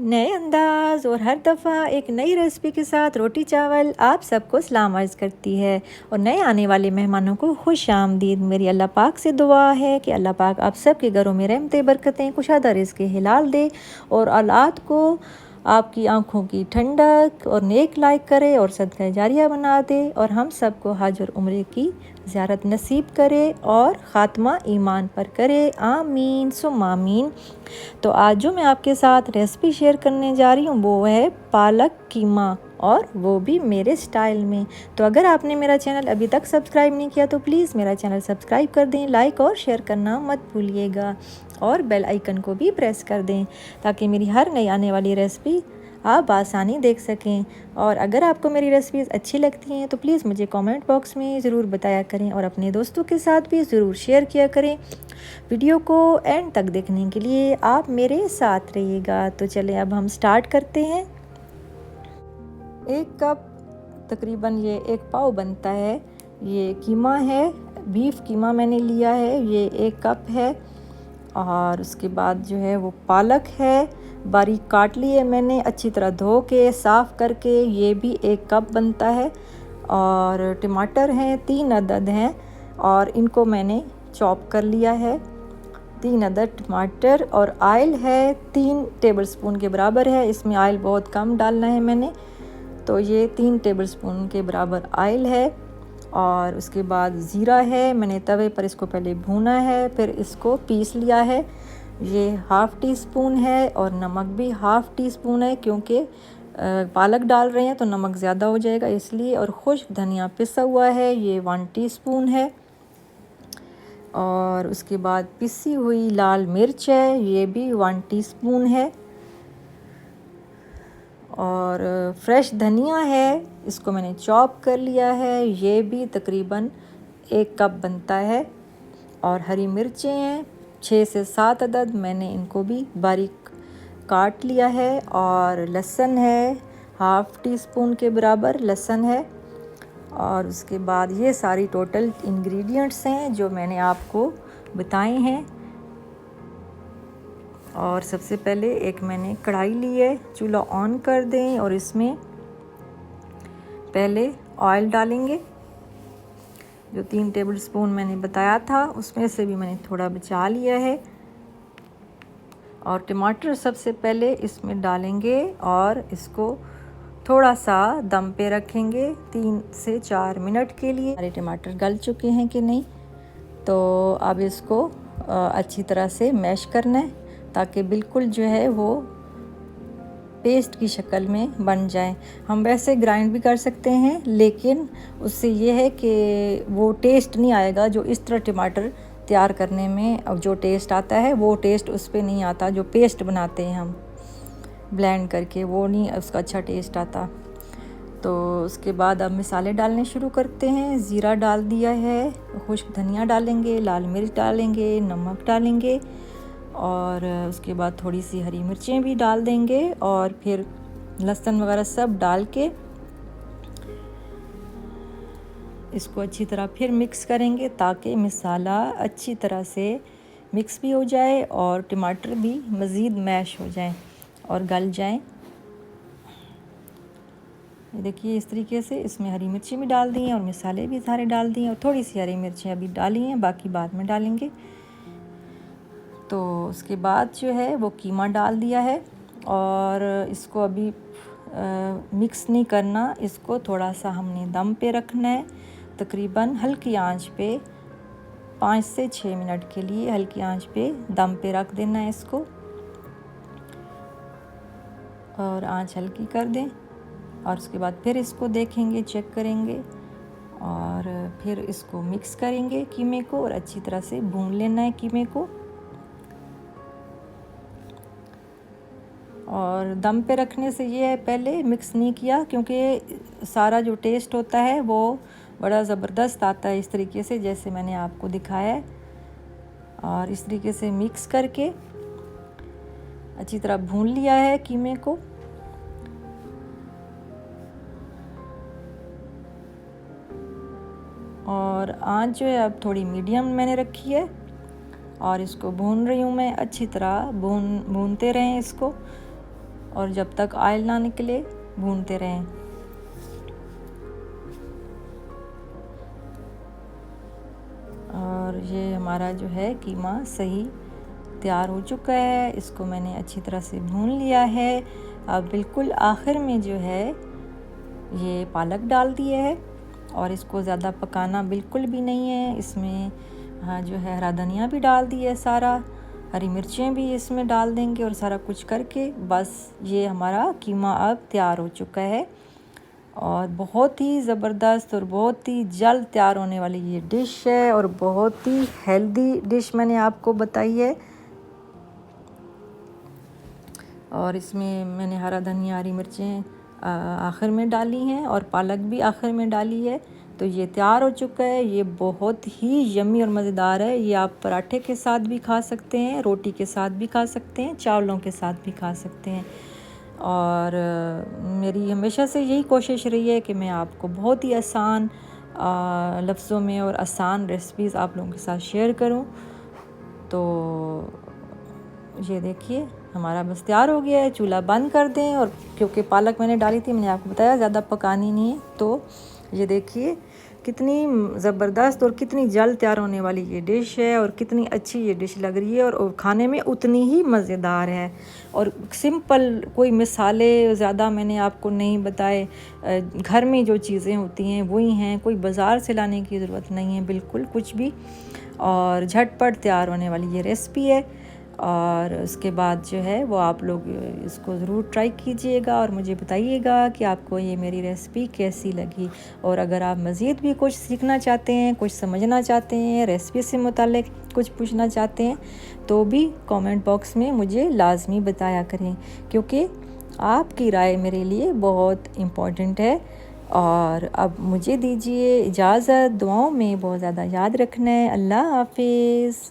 नए अंदाज़ और हर दफ़ा एक नई रेसिपी के साथ रोटी चावल आप सबको सलाम अर्ज़ करती है और नए आने वाले मेहमानों को खुश आमदीद। मेरी अल्लाह पाक से दुआ है कि अल्लाह पाक आप सब के घरों में रहमतें बरकतें कुशादा रिज़्क़ हिलाल दे और औलाद को आपकी आँखों की ठंडक और नेक लायक करे और सदका जारिया बना दे और हम सबको हज और उम्रे की ज़ियारत नसीब करे और ख़ात्मा ईमान पर करे, आमीन सुम आमीन। तो आज जो मैं आपके साथ रेसिपी शेयर करने जा रही हूँ वो है पालक कीमा, और वो भी मेरे स्टाइल में। तो अगर आपने मेरा चैनल अभी तक सब्सक्राइब नहीं किया तो प्लीज़ मेरा चैनल सब्सक्राइब कर दें, लाइक और शेयर करना मत भूलिएगा और बेल आइकन को भी प्रेस कर दें ताकि मेरी हर नई आने वाली रेसिपी आप आसानी देख सकें। और अगर आपको मेरी रेसिपीज़ अच्छी लगती हैं तो प्लीज़ मुझे कमेंट बॉक्स में ज़रूर बताया करें और अपने दोस्तों के साथ भी ज़रूर शेयर किया करें। वीडियो को एंड तक देखने के लिए आप मेरे साथ रहिएगा। तो चलें अब हम स्टार्ट करते हैं। एक कप तकरीबन ये एक पाव बनता है। ये कीमा है, बीफ कीमा मैंने लिया है, ये एक कप है। और उसके बाद जो है वो पालक है, बारीक काट ली है मैंने, अच्छी तरह धो के साफ़ करके, ये भी एक कप बनता है। और टमाटर हैं 3 अदद हैं और इनको मैंने चॉप कर लिया है, 3 अदद टमाटर। और आयल है 3 टेबलस्पून के बराबर है, इसमें आयल बहुत कम डालना है मैंने, तो ये 3 टेबलस्पून के बराबर आयल है। और उसके बाद ज़ीरा है, मैंने तवे पर इसको पहले भूना है फिर इसको पीस लिया है, ये हाफ़ टी स्पून है। और नमक भी हाफ़ टी स्पून है क्योंकि पालक डाल रहे हैं तो नमक ज़्यादा हो जाएगा इसलिए। और खुश्क धनिया पिसा हुआ है, ये 1 टीस्पून है। और उसके बाद पिसी हुई लाल मिर्च है, ये भी 1 टीस्पून है। और फ्रेश धनिया है, इसको मैंने चॉप कर लिया है, ये भी तकरीबन 1 कप बनता है। और हरी मिर्चें हैं 6 से 7 अदद, मैंने इनको भी बारीक काट लिया है। और लहसुन है, हाफ़ टी स्पून के बराबर लहसुन है। और उसके बाद ये सारी टोटल इंग्रेडिएंट्स हैं जो मैंने आपको बताए हैं। और सबसे पहले एक मैंने कढ़ाई ली है, चूल्हा ऑन कर दें और इसमें पहले ऑयल डालेंगे, जो 3 टेबलस्पून मैंने बताया था उसमें से भी मैंने थोड़ा बचा लिया है। और टमाटर सबसे पहले इसमें डालेंगे और इसको थोड़ा सा दम पे रखेंगे 3 से 4 मिनट के लिए। हमारे टमाटर गल चुके हैं कि नहीं, तो अब इसको अच्छी तरह से मैश करना है ताकि बिल्कुल जो है वो पेस्ट की शक्ल में बन जाए। हम वैसे ग्राइंड भी कर सकते हैं लेकिन उससे ये है कि वो टेस्ट नहीं आएगा जो इस तरह टमाटर तैयार करने में अब जो टेस्ट आता है वो टेस्ट उस पर नहीं आता। जो पेस्ट बनाते हैं हम ब्लेंड करके वो नहीं उसका अच्छा टेस्ट आता। तो उसके बाद अब मसाले डालने शुरू करते हैं। ज़ीरा डाल दिया है, खुश्क धनिया डालेंगे, लाल मिर्च डालेंगे, नमक डालेंगे और उसके बाद थोड़ी सी हरी मिर्चें भी डाल देंगे और फिर लहसुन वगैरह सब डाल के इसको अच्छी तरह फिर मिक्स करेंगे ताकि मसाला अच्छी तरह से मिक्स भी हो जाए और टमाटर भी मज़ीद मैश हो जाएं और गल जाएं। देखिए इस तरीके से इसमें हरी मिर्ची भी डाल दी हैं और मसाले भी सारे डाल दिए और थोड़ी सी हरी मिर्चें अभी डाली हैं, बाकी बाद में डालेंगे। तो उसके बाद जो है वो कीमा डाल दिया है और इसको अभी मिक्स नहीं करना, इसको थोड़ा सा हमने दम पे रखना है, तकरीबन हल्की आंच पे 5 से 6 मिनट के लिए हल्की आंच पे दम पे रख देना है इसको। और आंच हल्की कर दें और उसके बाद फिर इसको देखेंगे, चेक करेंगे और फिर इसको मिक्स करेंगे कीमे को और अच्छी तरह से भून लेना है कीमे को। और दम पे रखने से ये है पहले मिक्स नहीं किया क्योंकि सारा जो टेस्ट होता है वो बड़ा ज़बरदस्त आता है इस तरीके से जैसे मैंने आपको दिखाया है। और इस तरीके से मिक्स करके अच्छी तरह भून लिया है कीमे को। और आंच जो है अब थोड़ी मीडियम मैंने रखी है और इसको भून रही हूँ मैं, अच्छी तरह भूनते रहें इसको। और जब तक ऑयल ना निकले भूनते रहें। और ये हमारा जो है कीमा सही तैयार हो चुका है। इसको मैंने अच्छी तरह से भून लिया है। अब बिल्कुल आखिर में जो है ये पालक डाल दिया है और इसको ज़्यादा पकाना बिल्कुल भी नहीं है। इसमें जो है हरा धनिया भी डाल दिया है, सारा हरी मिर्चें भी इसमें डाल देंगे और सारा कुछ करके बस ये हमारा कीमा अब तैयार हो चुका है। और बहुत ही ज़बरदस्त और बहुत ही जल्द तैयार होने वाली ये डिश है और बहुत ही हेल्दी डिश मैंने आपको बताई है। और इसमें मैंने हरा धनिया, हरी मिर्चें आखिर में डाली हैं और पालक भी आखिर में डाली है। तो ये तैयार हो चुका है। ये बहुत ही यम्मी और मज़ेदार है। ये आप पराठे के साथ भी खा सकते हैं, रोटी के साथ भी खा सकते हैं, चावलों के साथ भी खा सकते हैं। और मेरी हमेशा से यही कोशिश रही है कि मैं आपको बहुत ही आसान लफ्ज़ों में और आसान रेसिपीज़ आप लोगों के साथ शेयर करूं। तो ये देखिए हमारा बस तैयार हो गया है। चूल्हा बंद कर दें। और क्योंकि पालक मैंने डाली थी, मैंने आपको बताया ज़्यादा पकानी नहीं है। तो ये देखिए कितनी ज़बरदस्त और कितनी जल्द तैयार होने वाली ये डिश है और कितनी अच्छी ये डिश लग रही है और खाने में उतनी ही मज़ेदार है। और सिंपल, कोई मिसाले ज़्यादा मैंने आपको नहीं बताए। घर में जो चीज़ें होती हैं वही हैं, कोई बाज़ार से लाने की ज़रूरत नहीं है बिल्कुल कुछ भी। और झटपट तैयार होने वाली ये रेसिपी है। और उसके बाद जो है वो आप लोग इसको ज़रूर ट्राई कीजिएगा और मुझे बताइएगा कि आपको ये मेरी रेसिपी कैसी लगी। और अगर आप मज़ीद भी कुछ सीखना चाहते हैं, कुछ समझना चाहते हैं, रेसिपी से मुताल्लिक़ कुछ पूछना चाहते हैं, तो भी कमेंट बॉक्स में मुझे लाजमी बताया करें, क्योंकि आपकी राय मेरे लिए बहुत इम्पॉर्टेंट है। और अब मुझे दीजिए इजाज़त। दुआओं में बहुत ज़्यादा याद रखना है। अल्लाह हाफिज़।